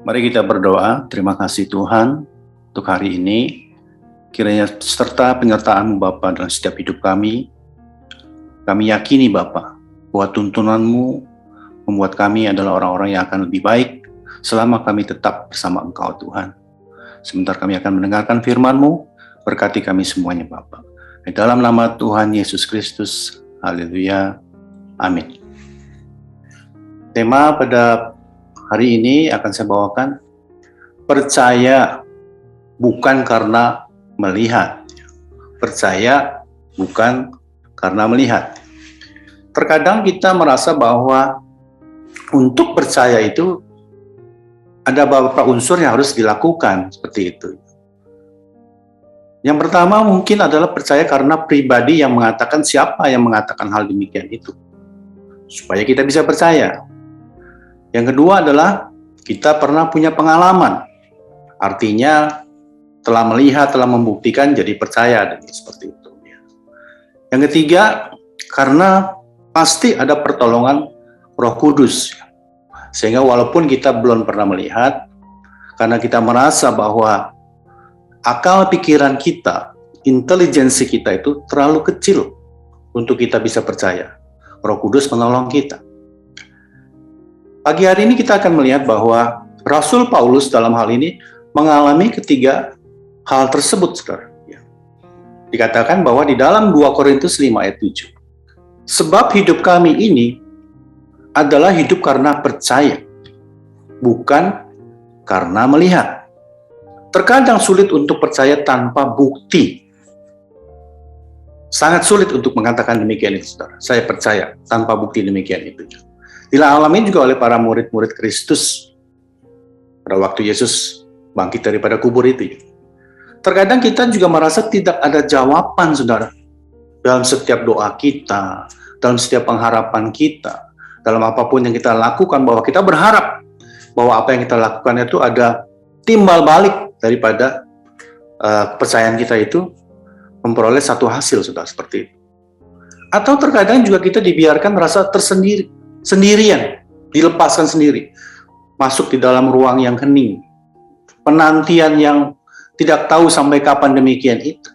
Mari kita berdoa. Terima kasih Tuhan untuk hari ini. Kiranya serta penyertaan-Mu Bapa dalam setiap hidup kami. Kami yakini Bapa bahwa tuntunan-Mu membuat kami adalah orang-orang yang akan lebih baik selama kami tetap bersama Engkau Tuhan. Sebentar kami akan mendengarkan firman-Mu. Berkati kami semuanya Bapa. Di dalam nama Tuhan Yesus Kristus. Haleluya. Amin. Tema pada hari ini akan saya bawakan, percaya bukan karena melihat. Percaya bukan karena melihat. Terkadang kita merasa bahwa untuk percaya itu ada beberapa unsur yang harus dilakukan, seperti itu. Yang pertama mungkin adalah percaya karena pribadi yang mengatakan, siapa yang mengatakan hal demikian itu, supaya kita bisa percaya. Yang kedua adalah kita pernah punya pengalaman, artinya telah melihat, telah membuktikan, jadi percaya, dan seperti itu. Yang ketiga, karena pasti ada pertolongan Roh Kudus, sehingga walaupun kita belum pernah melihat, karena kita merasa bahwa akal pikiran kita, intelijensi kita itu terlalu kecil untuk kita bisa percaya, Roh Kudus menolong kita. Pagi hari ini kita akan melihat bahwa Rasul Paulus dalam hal ini mengalami ketiga hal tersebut, saudara. Dikatakan bahwa di dalam 2 Korintus 5 ayat 7, sebab hidup kami ini adalah hidup karena percaya, bukan karena melihat. Terkadang sulit untuk percaya tanpa bukti. Sangat sulit untuk mengatakan demikian itu, saudara. Saya percaya tanpa bukti demikian itu. Dialami juga oleh para murid-murid Kristus pada waktu Yesus bangkit daripada kubur itu. Terkadang kita juga merasa tidak ada jawaban, saudara, dalam setiap doa kita, dalam setiap pengharapan kita, dalam apapun yang kita lakukan, bahwa kita berharap bahwa apa yang kita lakukan itu ada timbal balik daripada kepercayaan kita itu memperoleh satu hasil, saudara, seperti itu. Atau terkadang juga kita dibiarkan merasa sendirian, dilepaskan sendiri, masuk di dalam ruang yang hening, penantian yang tidak tahu sampai kapan demikian itu.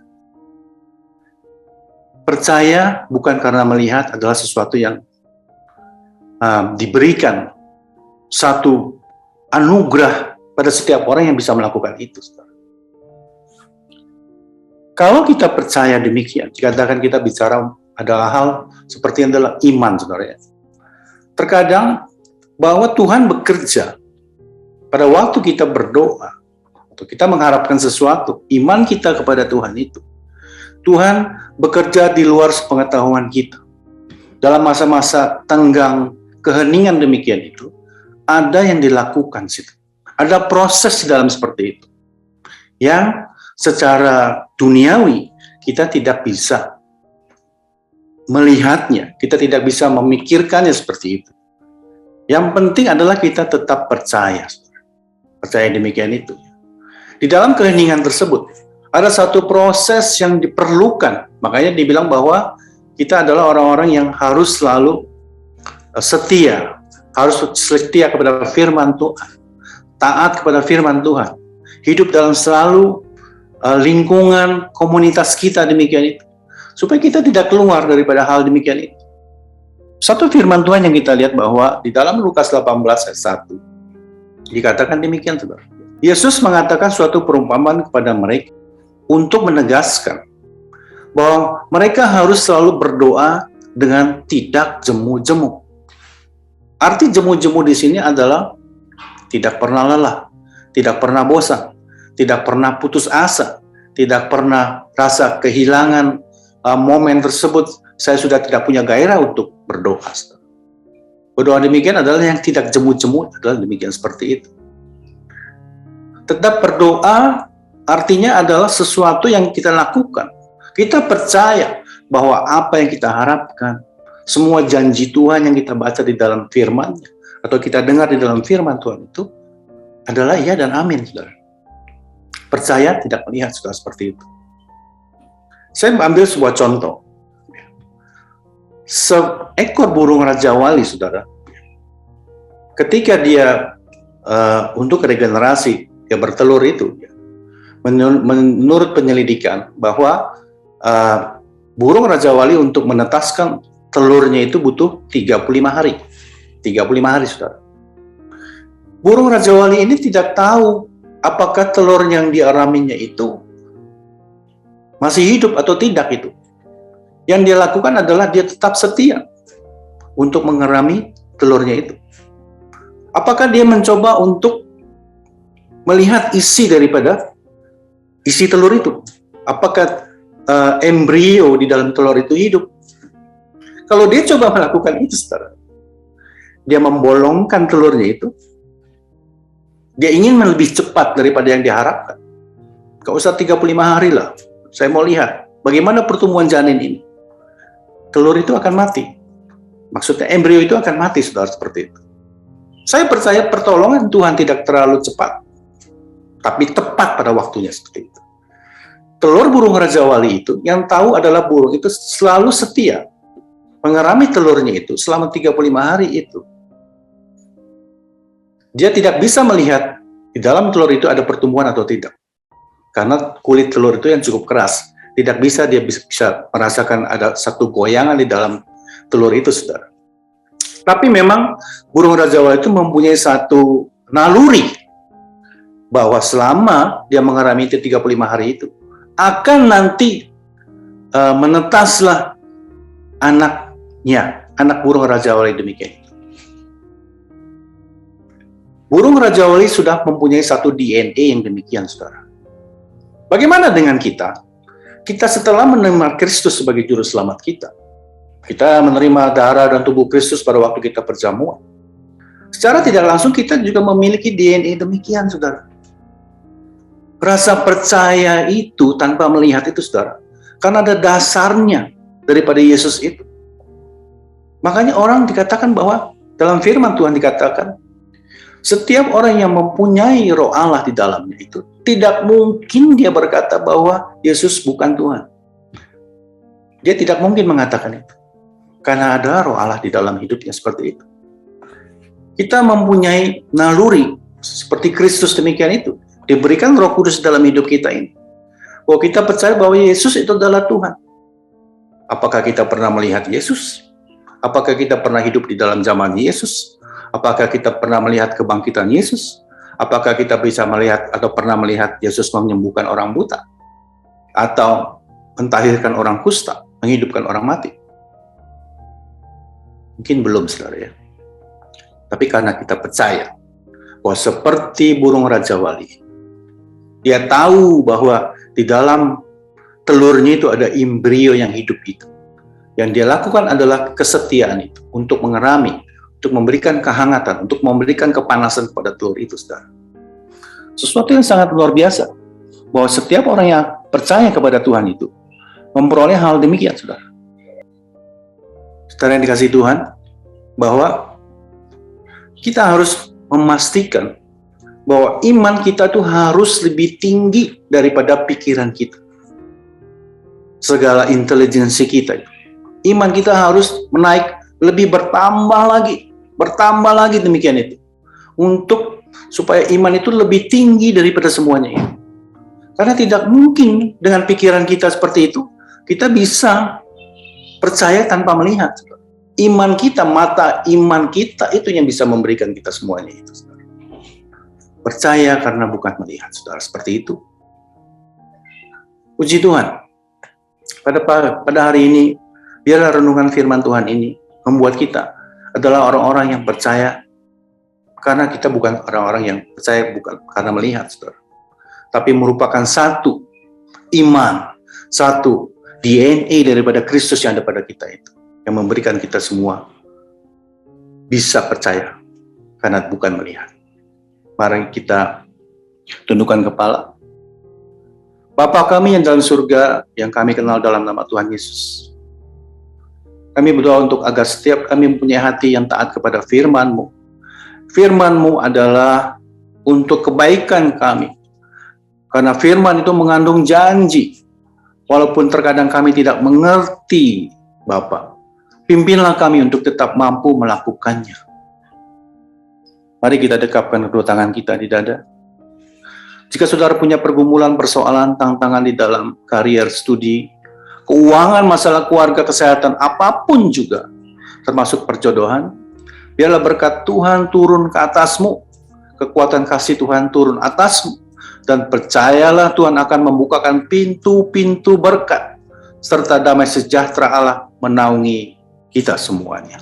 Percaya bukan karena melihat adalah sesuatu yang diberikan satu anugerah pada setiap orang yang bisa melakukan itu. Kalau kita percaya demikian, dikatakan kita bicara adalah hal seperti yang adalah iman, saudara. Terkadang bahwa Tuhan bekerja pada waktu kita berdoa atau kita mengharapkan sesuatu, iman kita kepada Tuhan itu, Tuhan bekerja di luar sepengetahuan kita. Dalam masa-masa tenggang, keheningan demikian itu, ada yang dilakukan situ. Ada proses di dalam seperti itu, yang secara duniawi kita tidak bisa melihatnya, kita tidak bisa memikirkannya seperti itu. Yang penting adalah kita tetap percaya. Percaya demikian itu. Di dalam keheningan tersebut, ada satu proses yang diperlukan. Makanya dibilang bahwa kita adalah orang-orang yang harus selalu setia. Harus setia kepada firman Tuhan. Taat kepada firman Tuhan. Hidup dalam selalu lingkungan komunitas kita demikian itu. Supaya kita tidak keluar daripada hal demikian itu. Satu firman Tuhan yang kita lihat bahwa di dalam Lukas 18 ayat 1 dikatakan demikian, saudara. Yesus mengatakan suatu perumpamaan kepada mereka untuk menegaskan bahwa mereka harus selalu berdoa dengan tidak jemu-jemu. Arti jemu-jemu di sini adalah tidak pernah lelah, tidak pernah bosan, tidak pernah putus asa, tidak pernah rasa kehilangan momen tersebut. Saya sudah tidak punya gairah untuk berdoa. Berdoa demikian adalah yang tidak jemu-jemu, adalah demikian seperti itu. Tetap berdoa artinya adalah sesuatu yang kita lakukan. Kita percaya bahwa apa yang kita harapkan, semua janji Tuhan yang kita baca di dalam firman-Nya atau kita dengar di dalam firman Tuhan itu adalah iya dan amin, saudara. Percaya tidak melihat, saudara, seperti itu. Saya ambil sebuah contoh. Seekor burung raja wali, saudara, ketika dia untuk regenerasi, ya bertelur itu. Menurut penyelidikan bahwa burung Raja Wali untuk menetaskan telurnya itu butuh 35 hari. 35 hari, saudara. Burung Raja Wali ini tidak tahu apakah telur yang diaraminya itu masih hidup atau tidak itu. Yang dia lakukan adalah dia tetap setia untuk mengerami telurnya itu. Apakah dia mencoba untuk melihat isi daripada isi telur itu? Apakah embrio di dalam telur itu hidup? Kalau dia coba melakukan itu, saudara, dia membolongkan telurnya itu, dia ingin lebih cepat daripada yang diharapkan. Gak usah 35 hari lah, saya mau lihat bagaimana pertumbuhan janin ini. Telur itu akan mati. Maksudnya embrio itu akan mati, saudara, seperti itu. Saya percaya pertolongan Tuhan tidak terlalu cepat, tapi tepat pada waktunya seperti itu. Telur burung Raja Wali itu, yang tahu adalah burung itu selalu setia mengerami telurnya itu selama 35 hari itu. Dia tidak bisa melihat di dalam telur itu ada pertumbuhan atau tidak. Karena kulit telur itu yang cukup keras. Tidak bisa dia bisa merasakan ada satu goyangan di dalam telur itu, saudara. Tapi memang burung Raja Wali itu mempunyai satu naluri bahwa selama dia mengerami itu 35 hari itu, akan nanti menetaslah anaknya, anak burung Raja Wali demikian. Burung Raja Wali sudah mempunyai satu DNA yang demikian, saudara. Bagaimana dengan kita? Kita setelah menerima Kristus sebagai juru selamat kita menerima darah dan tubuh Kristus pada waktu kita berjamuan. Secara tidak langsung kita juga memiliki DNA demikian, saudara. Rasa percaya itu tanpa melihat itu, saudara, karena ada dasarnya daripada Yesus itu. Makanya orang dikatakan bahwa dalam firman Tuhan dikatakan, setiap orang yang mempunyai roh Allah di dalamnya itu, tidak mungkin dia berkata bahwa Yesus bukan Tuhan. Dia tidak mungkin mengatakan itu. Karena ada roh Allah di dalam hidupnya seperti itu. Kita mempunyai naluri seperti Kristus demikian itu. Diberikan Roh Kudus dalam hidup kita ini. Bahwa kita percaya bahwa Yesus itu adalah Tuhan. Apakah kita pernah melihat Yesus? Apakah kita pernah hidup di dalam zaman Yesus? Apakah kita pernah melihat kebangkitan Yesus? Apakah kita bisa melihat atau pernah melihat Yesus menyembuhkan orang buta? Atau mentahirkan orang kusta, menghidupkan orang mati? Mungkin belum, saudara, ya. Tapi karena kita percaya bahwa seperti burung Raja Wali, dia tahu bahwa di dalam telurnya itu ada embrio yang hidup itu. Yang dia lakukan adalah kesetiaan itu, untuk mengerami, untuk memberikan kehangatan, untuk memberikan kepanasan kepada telur itu, saudara. Sesuatu yang sangat luar biasa, bahwa setiap orang yang percaya kepada Tuhan itu memperoleh hal demikian, saudara. Saudara yang dikasihi Tuhan, bahwa kita harus memastikan bahwa iman kita tuh harus lebih tinggi daripada pikiran kita. Segala intelijensi kita, iman kita harus menaik, lebih bertambah lagi demikian itu. Untuk supaya iman itu lebih tinggi daripada semuanya ini. Karena tidak mungkin dengan pikiran kita seperti itu, kita bisa percaya tanpa melihat. Iman kita, mata iman kita itu yang bisa memberikan kita semuanya itu, saudara. Percaya karena bukan melihat, saudara, seperti itu. Puji Tuhan. Pada hari ini, biarlah renungan firman Tuhan ini membuat kita adalah orang-orang yang percaya karena kita bukan orang-orang yang percaya bukan karena melihat, saudara. Tapi merupakan satu iman, satu DNA daripada Kristus yang ada pada kita itu, yang memberikan kita semua bisa percaya karena bukan melihat. Mari kita tundukkan kepala. Bapa kami yang dalam surga, yang kami kenal dalam nama Tuhan Yesus. Kami berdoa untuk agar setiap kami mempunyai hati yang taat kepada firman-Mu. Firman-Mu adalah untuk kebaikan kami. Karena firman itu mengandung janji. Walaupun terkadang kami tidak mengerti, Bapa. Pimpinlah kami untuk tetap mampu melakukannya. Mari kita dekapkan kedua tangan kita di dada. Jika saudara punya pergumulan, persoalan, tantangan di dalam karier, studi, keuangan, masalah keluarga, kesehatan, apapun juga, termasuk perjodohan, biarlah berkat Tuhan turun ke atasmu, kekuatan kasih Tuhan turun atasmu, dan percayalah Tuhan akan membukakan pintu-pintu berkat, serta damai sejahtera Allah menaungi kita semuanya.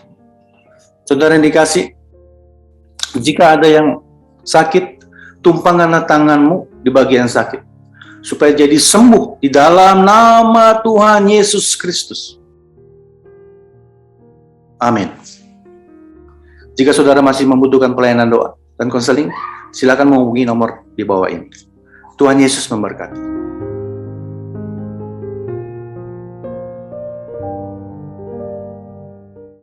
Saudara yang dikasih, jika ada yang sakit, tumpangkanlah tanganmu di bagian sakit, supaya jadi sembuh di dalam nama Tuhan Yesus Kristus. Amin. Jika saudara masih membutuhkan pelayanan doa dan konseling, silakan menghubungi nomor di bawah ini. Tuhan Yesus memberkati.